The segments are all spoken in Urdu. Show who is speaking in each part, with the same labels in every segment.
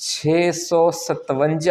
Speaker 1: $657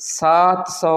Speaker 1: $700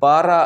Speaker 1: $12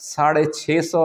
Speaker 1: $650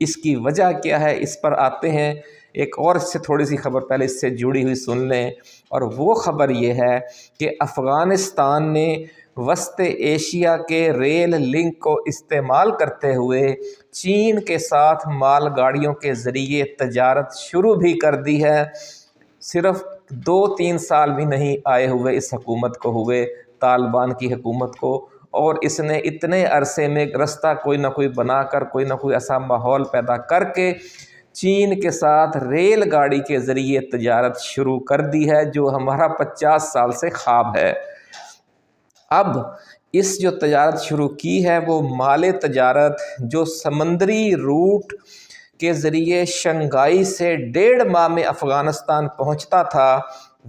Speaker 1: اس کی وجہ کیا ہے، اس پر آتے ہیں۔ ایک اور اس سے تھوڑی سی خبر پہلے اس سے جڑی ہوئی سن لیں، اور وہ خبر یہ ہے کہ افغانستان نے وسط ایشیا کے ریل لنک کو استعمال کرتے ہوئے چین کے ساتھ مال گاڑیوں کے ذریعے تجارت شروع بھی کر دی ہے۔ صرف 2-3 سال بھی نہیں آئے ہوئے اس حکومت کو ہوئے، طالبان کی حکومت کو، اور اس نے اتنے عرصے میں رستہ کوئی نہ کوئی بنا کر، کوئی نہ کوئی ایسا ماحول پیدا کر کے چین کے ساتھ ریل گاڑی کے ذریعے تجارت شروع کر دی ہے، جو ہمارا 50 سال سے خواب ہے۔ اب اس جو تجارت شروع کی ہے وہ مال تجارت جو سمندری روٹ کے ذریعے شنگھائی سے 1.5 ماہ میں افغانستان پہنچتا تھا،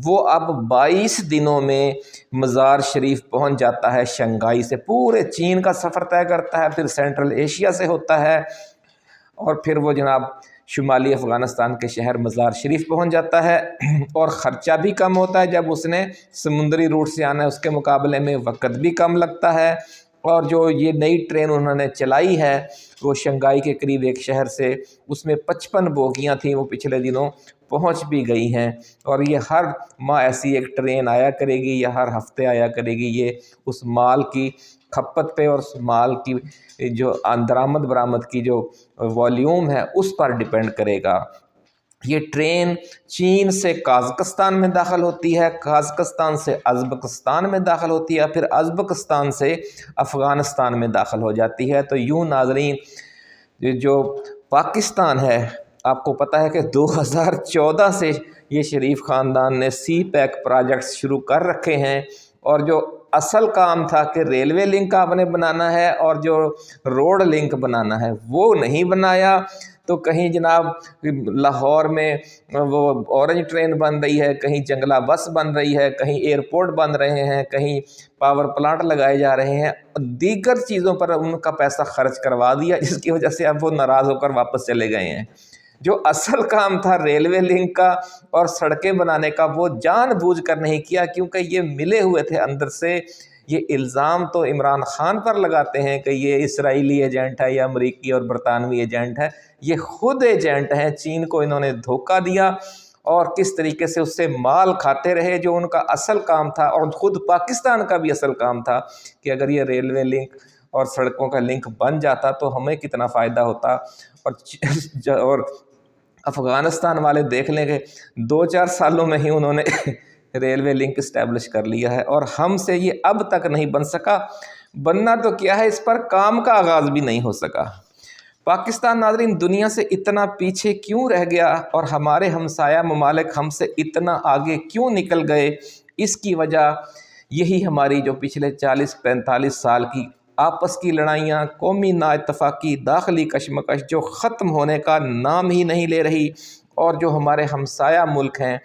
Speaker 1: وہ اب 22 دنوں میں مزار شریف پہنچ جاتا ہے۔ شنگھائی سے پورے چین کا سفر طے کرتا ہے، پھر سینٹرل ایشیا سے ہوتا ہے، اور پھر وہ جناب شمالی افغانستان کے شہر مزار شریف پہنچ جاتا ہے، اور خرچہ بھی کم ہوتا ہے جب اس نے سمندری روٹ سے آنا ہے، اس کے مقابلے میں وقت بھی کم لگتا ہے۔ اور جو یہ نئی ٹرین انہوں نے چلائی ہے وہ شنگھائی کے قریب ایک شہر سے، اس میں 55 بوگیاں تھیں، وہ پچھلے دنوں پہنچ بھی گئی ہیں، اور یہ ہر ماہ ایسی ایک ٹرین آیا کرے گی یا ہر ہفتے آیا کرے گی۔ یہ اس مال کی کھپت پہ اور اس مال کی جو درآمد برآمد کی جو والیوم ہے اس پر ڈیپینڈ کرے گا۔ یہ ٹرین چین سے قازقستان میں داخل ہوتی ہے، قازقستان سے ازبکستان میں داخل ہوتی ہے، پھر ازبکستان سے افغانستان میں داخل ہو جاتی ہے۔ تو یوں ناظرین، جو پاکستان ہے، آپ کو پتہ ہے کہ 2014 سے یہ شریف خاندان نے سی پیک پروجیکٹس شروع کر رکھے ہیں، اور جو اصل کام تھا کہ ریلوے لنک آپ نے بنانا ہے اور جو روڈ لنک بنانا ہے وہ نہیں بنایا۔ تو کہیں جناب لاہور میں وہ اورنج ٹرین بن رہی ہے، کہیں جنگلہ بس بن رہی ہے، کہیں ایئرپورٹ بن رہے ہیں، کہیں پاور پلانٹ لگائے جا رہے ہیں، دیگر چیزوں پر ان کا پیسہ خرچ کروا دیا، جس کی وجہ سے اب وہ ناراض ہو کر واپس چلے گئے ہیں۔ جو اصل کام تھا ریلوے لنک کا اور سڑکیں بنانے کا وہ جان بوجھ کر نہیں کیا، کیونکہ یہ ملے ہوئے تھے اندر سے۔ یہ الزام تو عمران خان پر لگاتے ہیں کہ یہ اسرائیلی ایجنٹ ہے یا امریکی اور برطانوی ایجنٹ ہے، یہ خود ایجنٹ ہیں۔ چین کو انہوں نے دھوکہ دیا اور کس طریقے سے اس سے مال کھاتے رہے، جو ان کا اصل کام تھا، اور خود پاکستان کا بھی اصل کام تھا کہ اگر یہ ریلوے لنک اور سڑکوں کا لنک بن جاتا تو ہمیں کتنا فائدہ ہوتا۔ اور افغانستان والے دیکھ لیں کہ 2-4 سالوں میں ہی انہوں نے ریلوے لنک اسٹیبلش کر لیا ہے، اور ہم سے یہ اب تک نہیں بن سکا۔ بننا تو کیا ہے، اس پر کام کا آغاز بھی نہیں ہو سکا۔ پاکستان ناظرین دنیا سے اتنا پیچھے کیوں رہ گیا، اور ہمارے ہمسایہ ممالک ہم سے اتنا آگے کیوں نکل گئے؟ اس کی وجہ یہی ہماری جو پچھلے 40-45 سال کی آپس کی لڑائیاں، قومی نا اتفاقی، داخلی کشمکش جو ختم ہونے کا نام ہی نہیں لے رہی، اور جو ہمارے ہمسایہ ملک ہیں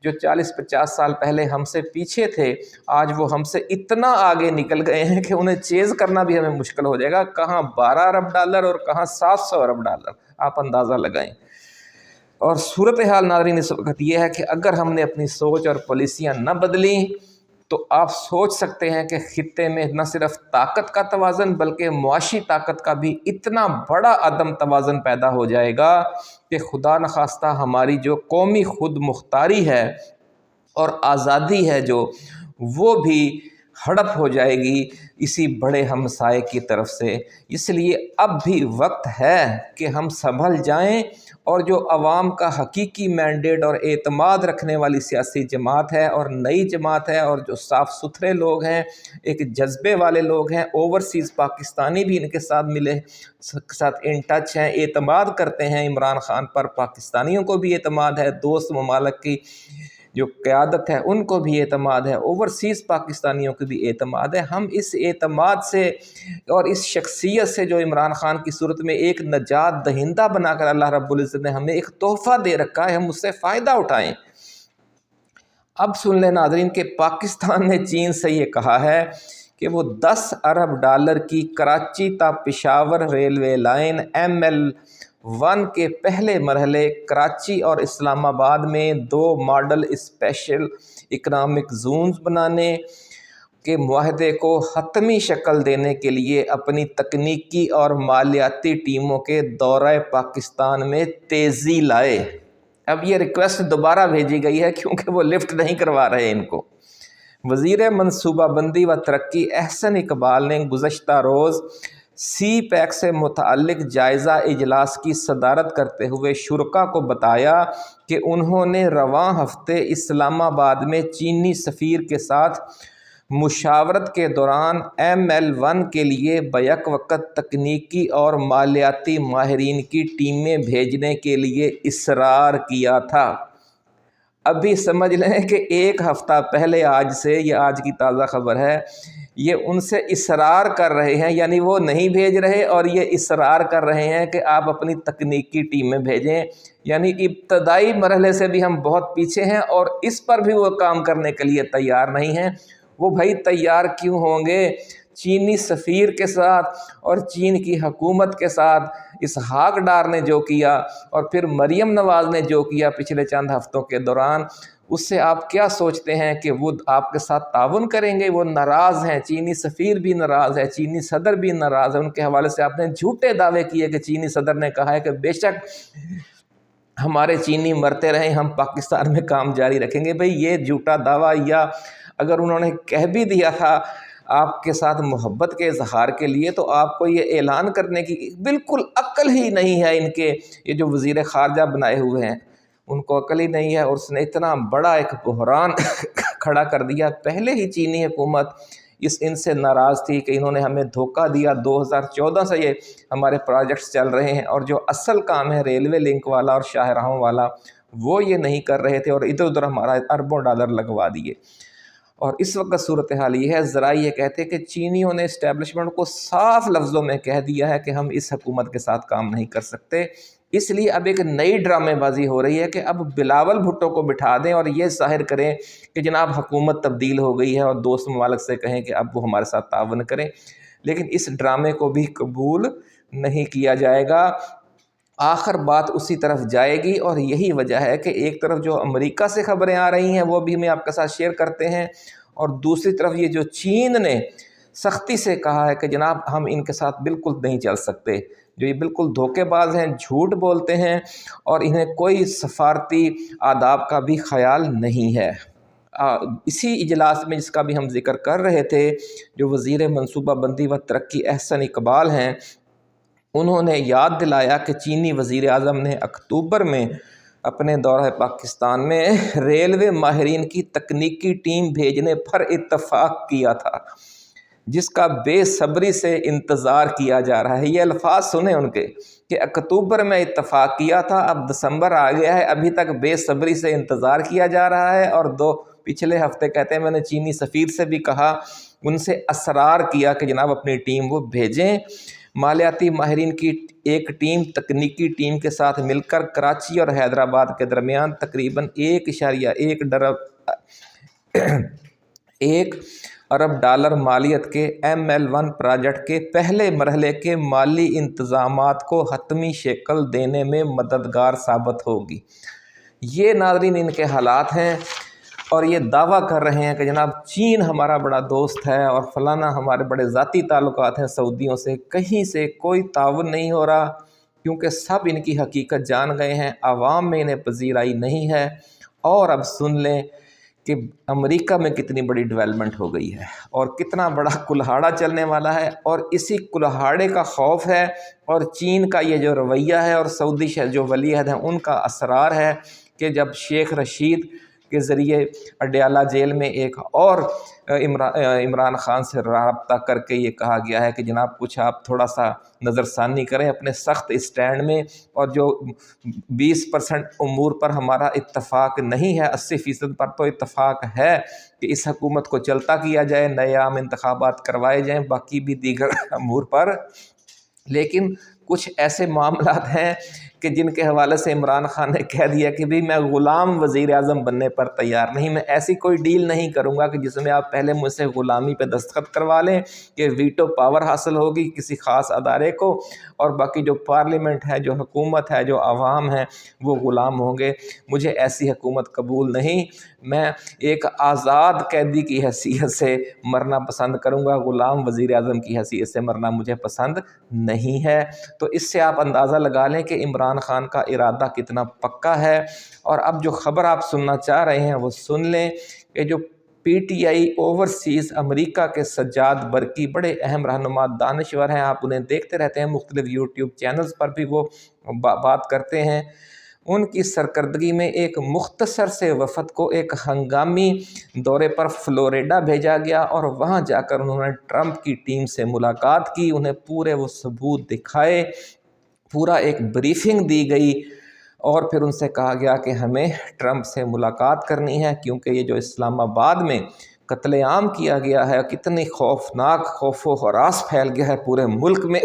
Speaker 1: جو 40-50 سال پہلے ہم سے پیچھے تھے، آج وہ ہم سے اتنا آگے نکل گئے ہیں کہ انہیں چیز کرنا بھی ہمیں مشکل ہو جائے گا۔ کہاں $12 ارب اور کہاں $700 ارب، آپ اندازہ لگائیں۔ اور صورتحال ناظرین اس وقت یہ ہے کہ اگر ہم نے اپنی سوچ اور پالیسیاں نہ بدلیں تو آپ سوچ سکتے ہیں کہ خطے میں نہ صرف طاقت کا توازن بلکہ معاشی طاقت کا بھی اتنا بڑا عدم توازن پیدا ہو جائے گا کہ خدا نخواستہ ہماری جو قومی خود مختاری ہے اور آزادی ہے جو، وہ بھی ہڑپ ہو جائے گی اسی بڑے ہمسائے کی طرف سے۔ اس لیے اب بھی وقت ہے کہ ہم سنبھل جائیں، اور جو عوام کا حقیقی مینڈیٹ اور اعتماد رکھنے والی سیاسی جماعت ہے اور نئی جماعت ہے، اور جو صاف ستھرے لوگ ہیں، ایک جذبے والے لوگ ہیں، اوورسیز پاکستانی بھی ان کے ساتھ ملے ساتھ ان ٹچ ہیں، اعتماد کرتے ہیں عمران خان پر، پاکستانیوں کو بھی اعتماد ہے، دوست ممالک کی جو قیادت ہے ان کو بھی اعتماد ہے، اوورسیز پاکستانیوں کو بھی اعتماد ہے۔ ہم اس اعتماد سے اور اس شخصیت سے جو عمران خان کی صورت میں ایک نجات دہندہ بنا کر اللہ رب العزت نے ہمیں ایک تحفہ دے رکھا ہے، ہم اس سے فائدہ اٹھائیں۔ اب سن لیں ناظرین کہ پاکستان نے چین سے یہ کہا ہے کہ وہ $10 ارب کی کراچی تا پشاور ریلوے لائن ML1 کے پہلے مرحلے کراچی اور اسلام آباد میں 2 ماڈل اسپیشل اکنامک زونز بنانے، کہ معاہدے کو حتمی شکل دینے کے لیے اپنی تکنیکی اور مالیاتی ٹیموں کے دورہ پاکستان میں تیزی لائے۔ اب یہ ریکویسٹ دوبارہ بھیجی گئی ہے کیونکہ وہ لفٹ نہیں کروا رہے ان کو۔ وزیر منصوبہ بندی و ترقی احسن اقبال نے گزشتہ روز سی پیک سے متعلق جائزہ اجلاس کی صدارت کرتے ہوئے شرکاء کو بتایا کہ انہوں نے رواں ہفتے اسلام آباد میں چینی سفیر کے ساتھ مشاورت کے دوران ML1 کے لیے بیک وقت تکنیکی اور مالیاتی ماہرین کی ٹیمیں بھیجنے کے لیے اصرار کیا تھا۔ ابھی سمجھ لیں کہ ایک ہفتہ پہلے آج سے، یہ آج کی تازہ خبر ہے، یہ ان سے اصرار کر رہے ہیں، یعنی وہ نہیں بھیج رہے اور یہ اصرار کر رہے ہیں کہ آپ اپنی تکنیکی ٹیمیں بھیجیں، یعنی ابتدائی مرحلے سے بھی ہم بہت پیچھے ہیں اور اس پر بھی وہ کام کرنے کے لیے تیار نہیں ہیں۔ وہ بھائی تیار کیوں ہوں گے؟ چینی سفیر کے ساتھ اور چین کی حکومت کے ساتھ اسحاق ڈار نے جو کیا اور پھر مریم نواز نے جو کیا پچھلے چند ہفتوں کے دوران، اس سے آپ کیا سوچتے ہیں کہ وہ آپ کے ساتھ تعاون کریں گے؟ وہ ناراض ہیں، چینی سفیر بھی ناراض ہے، چینی صدر بھی ناراض ہے۔ ان کے حوالے سے آپ نے جھوٹے دعوے کیے کہ چینی صدر نے کہا ہے کہ بے شک ہمارے چینی مرتے رہیں، ہم پاکستان میں کام جاری رکھیں گے۔ بھئی یہ جھوٹا دعویٰ، یا اگر انہوں نے کہہ بھی دیا تھا آپ کے ساتھ محبت کے اظہار کے لیے، تو آپ کو یہ اعلان کرنے کی بالکل عقل ہی نہیں ہے۔ ان کے یہ جو وزیر خارجہ بنائے ہوئے ہیں ان کو عقل ہی نہیں ہے، اور اس نے اتنا بڑا ایک بحران کھڑا کر دیا۔ پہلے ہی چینی حکومت ان سے ناراض تھی کہ انہوں نے ہمیں دھوکہ دیا، 2014 سے یہ ہمارے پروجیکٹس چل رہے ہیں اور جو اصل کام ہے ریلوے لنک والا اور شاہراہوں والا وہ یہ نہیں کر رہے تھے، اور ادھر ادھر ہمارا اربوں ڈالر لگوا دیے۔ اور اس وقت صورتحال یہ ہے، ذرائع یہ کہتے ہیں کہ چینیوں نے اسٹیبلشمنٹ کو صاف لفظوں میں کہہ دیا ہے کہ ہم اس حکومت کے ساتھ کام نہیں کر سکتے۔ اس لیے اب ایک نئی ڈرامے بازی ہو رہی ہے کہ اب بلاول بھٹو کو بٹھا دیں اور یہ ظاہر کریں کہ جناب حکومت تبدیل ہو گئی ہے، اور دوست ممالک سے کہیں کہ اب وہ ہمارے ساتھ تعاون کریں، لیکن اس ڈرامے کو بھی قبول نہیں کیا جائے گا۔ آخر بات اسی طرف جائے گی، اور یہی وجہ ہے کہ ایک طرف جو امریکہ سے خبریں آ رہی ہیں وہ بھی ہمیں آپ کے ساتھ شیئر کرتے ہیں، اور دوسری طرف یہ جو چین نے سختی سے کہا ہے کہ جناب ہم ان کے ساتھ بالکل نہیں چل سکتے، جو یہ بالکل دھوکے باز ہیں، جھوٹ بولتے ہیں اور انہیں کوئی سفارتی آداب کا بھی خیال نہیں ہے۔ اسی اجلاس میں جس کا بھی ہم ذکر کر رہے تھے، جو وزیر منصوبہ بندی و ترقی احسن اقبال ہیں، انہوں نے یاد دلایا کہ چینی وزیر اعظم نے اکتوبر میں اپنے دورہ پاکستان میں ریلوے ماہرین کی تکنیکی ٹیم بھیجنے پر اتفاق کیا تھا، جس کا بے صبری سے انتظار کیا جا رہا ہے۔ یہ الفاظ سنیں ان کے کہ اکتوبر میں اتفاق کیا تھا، اب دسمبر آ گیا ہے، ابھی تک بے صبری سے انتظار کیا جا رہا ہے۔ اور پچھلے ہفتے کہتے ہیں میں نے چینی سفیر سے بھی کہا، ان سے اصرار کیا کہ جناب اپنی ٹیم وہ بھیجیں۔ مالیاتی ماہرین کی ایک ٹیم تکنیکی ٹیم کے ساتھ مل کر کراچی اور حیدرآباد کے درمیان تقریباً 1.1 ارب ڈالر مالیت کے ML1 پروجیکٹ کے پہلے مرحلے کے مالی انتظامات کو حتمی شکل دینے میں مددگار ثابت ہوگی۔ یہ ناظرین ان کے حالات ہیں، اور یہ دعویٰ کر رہے ہیں کہ جناب چین ہمارا بڑا دوست ہے اور فلانا ہمارے بڑے ذاتی تعلقات ہیں سعودیوں سے، کہیں سے کوئی تعاون نہیں ہو رہا، کیونکہ سب ان کی حقیقت جان گئے ہیں، عوام میں انہیں پذیرائی نہیں ہے۔ اور اب سن لیں کہ امریکہ میں کتنی بڑی ڈیولپمنٹ ہو گئی ہے اور کتنا بڑا کلہاڑا چلنے والا ہے، اور اسی کلہاڑے کا خوف ہے، اور چین کا یہ جو رویہ ہے اور سعودی جو ولی عہد ہیں ان کا اسرار ہے کہ جب شیخ رشید کے ذریعے اڈیالہ جیل میں ایک اور عمران خان سے رابطہ کر کے یہ کہا گیا ہے کہ جناب کچھ آپ تھوڑا سا نظر ثانی کریں اپنے سخت اسٹینڈ میں، اور جو 20% امور پر ہمارا اتفاق نہیں ہے، 80% پر تو اتفاق ہے کہ اس حکومت کو چلتا کیا جائے، نئے عام انتخابات کروائے جائیں، باقی بھی دیگر امور پر، لیکن کچھ ایسے معاملات ہیں کہ جن کے حوالے سے عمران خان نے کہہ دیا کہ بھی میں غلام وزیر اعظم بننے پر تیار نہیں، میں ایسی کوئی ڈیل نہیں کروں گا کہ جس میں آپ پہلے مجھ سے غلامی پہ دستخط کروا لیں کہ ویٹو پاور حاصل ہوگی کسی خاص ادارے کو، اور باقی جو پارلیمنٹ ہے، جو حکومت ہے، جو عوام ہے وہ غلام ہوں گے۔ مجھے ایسی حکومت قبول نہیں، میں ایک آزاد قیدی کی حیثیت سے مرنا پسند کروں گا، غلام وزیر اعظم کی حیثیت سے مرنا مجھے پسند نہیں ہے۔ تو اس سے آپ اندازہ لگا لیں کہ عمران خان کا ارادہ کتنا پکا ہے۔ اور اب جو خبر آپ سننا چاہ رہے ہیں وہ سن لیں کہ جو پی ٹی آئی اوورسیز امریکہ کے سجاد برقی بڑے اہم رہنما دانشور ہیں، آپ انہیں دیکھتے رہتے ہیں مختلف یوٹیوب چینلز پر بھی وہ بات کرتے ہیں، ان کی سرکردگی میں ایک مختصر سے وفد کو ایک ہنگامی دورے پر فلوریڈا بھیجا گیا، اور وہاں جا کر انہوں نے ٹرمپ کی ٹیم سے ملاقات کی، انہیں پورے وہ ثبوت دکھائے، پورا ایک بریفنگ دی گئی، اور پھر ان سے کہا گیا کہ ہمیں ٹرمپ سے ملاقات کرنی ہے، کیونکہ یہ جو اسلام آباد میں قتل عام کیا گیا ہے، کتنی خوفناک خوف و ہراس پھیل گیا ہے پورے ملک میں،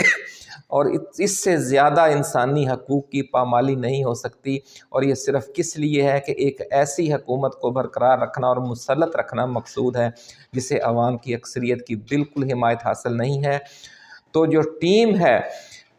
Speaker 1: اور اس سے زیادہ انسانی حقوق کی پامالی نہیں ہو سکتی، اور یہ صرف کس لیے ہے کہ ایک ایسی حکومت کو برقرار رکھنا اور مسلط رکھنا مقصود ہے جسے عوام کی اکثریت کی بالکل حمایت حاصل نہیں ہے۔ تو جو ٹیم ہے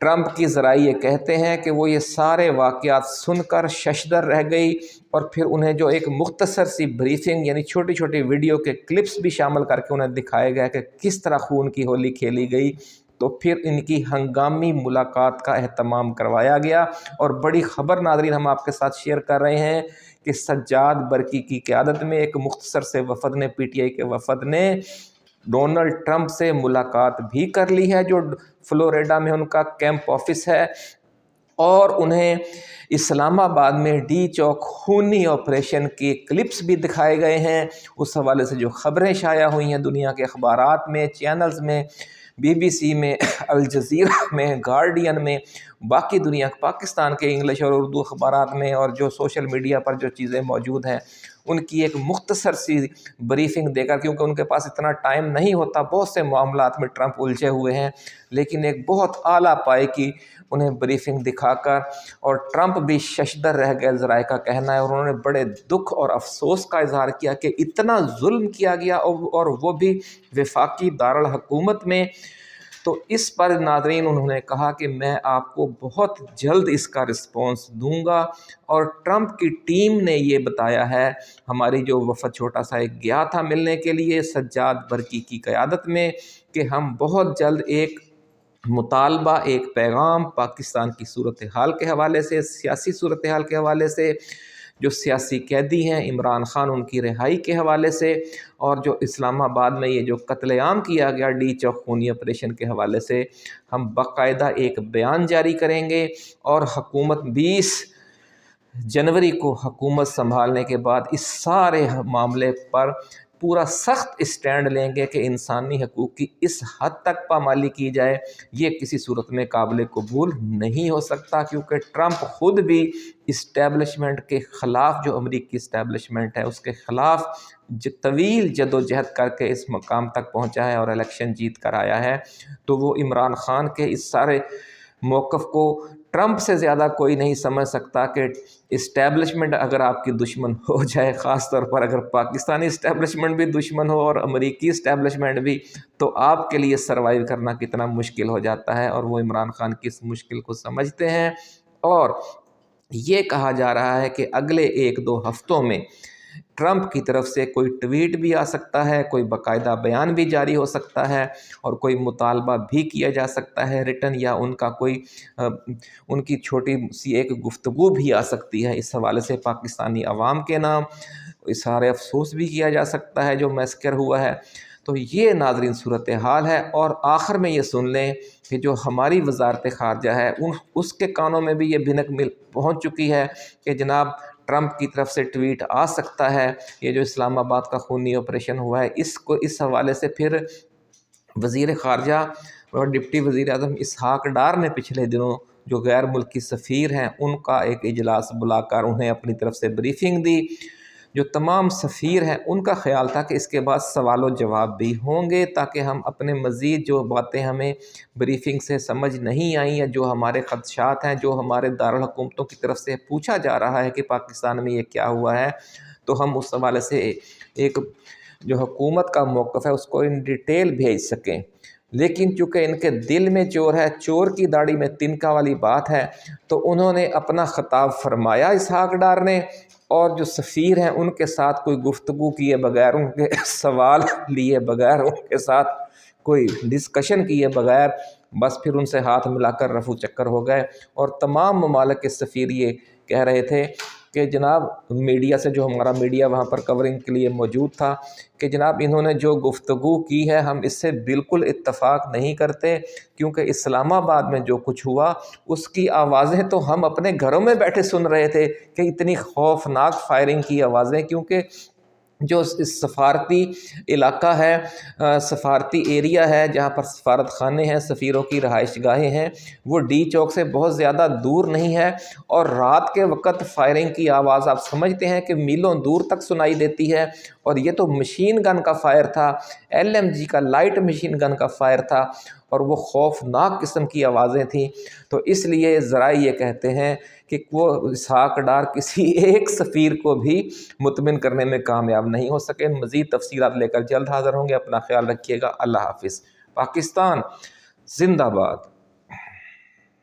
Speaker 1: ٹرمپ کی ذرائع یہ کہتے ہیں کہ وہ یہ سارے واقعات سن کر ششدر رہ گئی، اور پھر انہیں جو ایک مختصر سی بریفنگ یعنی چھوٹی چھوٹی ویڈیو کے کلپس بھی شامل کر کے انہیں دکھائے گئے کہ کس طرح خون کی ہولی کھیلی گئی، تو پھر ان کی ہنگامی ملاقات کا اہتمام کروایا گیا۔ اور بڑی خبر ناظرین ہم آپ کے ساتھ شیئر کر رہے ہیں کہ سجاد برقی کی قیادت میں ایک مختصر سے وفد نے، پی ٹی آئی کے وفد نے ڈونلڈ ٹرمپ سے ملاقات بھی کر لی ہے، جو فلوریڈا میں ان کا کیمپ آفس ہے، اور انہیں اسلام آباد میں ڈی چوک خونی آپریشن کے کلپس بھی دکھائے گئے ہیں۔ اس حوالے سے جو خبریں شائع ہوئی ہیں دنیا کے اخبارات میں، چینلز میں، بی بی سی میں، الجزیرہ میں، گارڈین میں، باقی دنیا پاکستان کے انگلش اور اردو اخبارات میں، اور جو سوشل میڈیا پر جو چیزیں موجود ہیں ان کی ایک مختصر سی بریفنگ دے کر، کیونکہ ان کے پاس اتنا ٹائم نہیں ہوتا، بہت سے معاملات میں ٹرمپ الجھے ہوئے ہیں، لیکن ایک بہت اعلیٰ پائے کی انہیں بریفنگ دکھا کر، اور ٹرمپ بھی ششدر رہ گئے ذرائع کا کہنا ہے، اور انہوں نے بڑے دکھ اور افسوس کا اظہار کیا کہ اتنا ظلم کیا گیا، اور وہ بھی وفاقی دارالحکومت میں۔ تو اس پر ناظرین انہوں نے کہا کہ میں آپ کو بہت جلد اس کا رسپانس دوں گا، اور ٹرمپ کی ٹیم نے یہ بتایا ہے، ہماری جو وفد چھوٹا سا ایک گیا تھا ملنے کے لیے سجاد برقی کی قیادت میں، کہ ہم بہت جلد ایک مطالبہ، ایک پیغام پاکستان کی صورتحال کے حوالے سے، سیاسی صورتحال کے حوالے سے، جو سیاسی قیدی ہیں عمران خان ان کی رہائی کے حوالے سے، اور جو اسلام آباد میں یہ جو قتل عام کیا گیا ڈی چوک خونی آپریشن کے حوالے سے، ہم باقاعدہ ایک بیان جاری کریں گے، اور حکومت 20 جنوری کو حکومت سنبھالنے کے بعد اس سارے معاملے پر پورا سخت اسٹینڈ لیں گے کہ انسانی حقوق کی اس حد تک پامالی کی جائے، یہ کسی صورت میں قابل قبول نہیں ہو سکتا، کیونکہ ٹرمپ خود بھی اسٹیبلشمنٹ کے خلاف، جو امریکی اسٹیبلشمنٹ ہے اس کے خلاف طویل جد و جہد کر کے اس مقام تک پہنچا ہے اور الیکشن جیت کر آیا ہے۔ تو وہ عمران خان کے اس سارے موقف کو ٹرمپ سے زیادہ کوئی نہیں سمجھ سکتا کہ اسٹیبلشمنٹ اگر آپ کی دشمن ہو جائے، خاص طور پر اگر پاکستانی اسٹیبلشمنٹ بھی دشمن ہو اور امریکی اسٹیبلشمنٹ بھی، تو آپ کے لیے سروائیو کرنا کتنا مشکل ہو جاتا ہے، اور وہ عمران خان کی اس مشکل کو سمجھتے ہیں۔ اور یہ کہا جا رہا ہے کہ اگلے 1-2 ہفتوں میں ٹرمپ کی طرف سے کوئی ٹویٹ بھی آ سکتا ہے، کوئی باقاعدہ بیان بھی جاری ہو سکتا ہے، اور کوئی مطالبہ بھی کیا جا سکتا ہے ریٹن، یا ان کا کوئی ان کی چھوٹی سی ایک گفتگو بھی آ سکتی ہے۔ اس حوالے سے پاکستانی عوام کے نام اظہار افسوس بھی کیا جا سکتا ہے جو میسکر ہوا ہے۔ تو یہ ناظرین صورتحال ہے، اور آخر میں یہ سن لیں کہ جو ہماری وزارت خارجہ ہے اس کے کانوں میں بھی یہ بھنک پہنچ چکی ہے کہ جناب ٹرمپ کی طرف سے ٹویٹ آ سکتا ہے، یہ جو اسلام آباد کا خونی آپریشن ہوا ہے اس حوالے سے پھر وزیر خارجہ اور ڈپٹی وزیر اعظم اسحاق ڈار نے پچھلے دنوں جو غیر ملکی سفیر ہیں ان کا ایک اجلاس بلا کر انہیں اپنی طرف سے بریفنگ دی۔ جو تمام سفیر ہیں ان کا خیال تھا کہ اس کے بعد سوال و جواب بھی ہوں گے تاکہ ہم اپنے مزید جو باتیں ہمیں بریفنگ سے سمجھ نہیں آئیں یا جو ہمارے خدشات ہیں جو ہمارے دارالحکومتوں کی طرف سے پوچھا جا رہا ہے کہ پاکستان میں یہ کیا ہوا ہے، تو ہم اس حوالے سے ایک جو حکومت کا موقف ہے اس کو ان ڈیٹیل بھیج سکیں۔ لیکن چونکہ ان کے دل میں چور ہے، چور کی داڑھی میں تنکا والی بات ہے، تو انہوں نے اپنا خطاب فرمایا اسحاق ڈار نے، اور جو سفیر ہیں ان کے ساتھ کوئی گفتگو کیے بغیر، ان کے سوال لیے بغیر، ان کے ساتھ کوئی ڈسکشن کیے بغیر بس پھر ان سے ہاتھ ملا کر رفو چکر ہو گئے۔ اور تمام ممالک کے سفیر یہ کہہ رہے تھے کہ جناب میڈیا سے، جو ہمارا میڈیا وہاں پر کورنگ کے لیے موجود تھا، کہ جناب انہوں نے جو گفتگو کی ہے ہم اس سے بالکل اتفاق نہیں کرتے، کیونکہ اسلام آباد میں جو کچھ ہوا اس کی آوازیں تو ہم اپنے گھروں میں بیٹھے سن رہے تھے کہ اتنی خوفناک فائرنگ کی آوازیں، کیونکہ جو اس سفارتی علاقہ ہے، سفارتی ایریا ہے جہاں پر سفارت خانے ہیں، سفیروں کی رہائش گاہیں ہیں، وہ ڈی چوک سے بہت زیادہ دور نہیں ہے، اور رات کے وقت فائرنگ کی آواز آپ سمجھتے ہیں کہ میلوں دور تک سنائی دیتی ہے، اور یہ تو مشین گن کا فائر تھا، LMG کا لائٹ مشین گن کا فائر تھا، اور وہ خوفناک قسم کی آوازیں تھیں۔ تو اس لیے ذرائع یہ کہتے ہیں کہ وہ اسحاق ڈار کسی ایک سفیر کو بھی مطمئن کرنے میں کامیاب نہیں ہو سکے۔ مزید تفصیلات لے کر جلد حاضر ہوں گے، اپنا خیال رکھیے گا، اللہ حافظ۔ پاکستان زندہ باد۔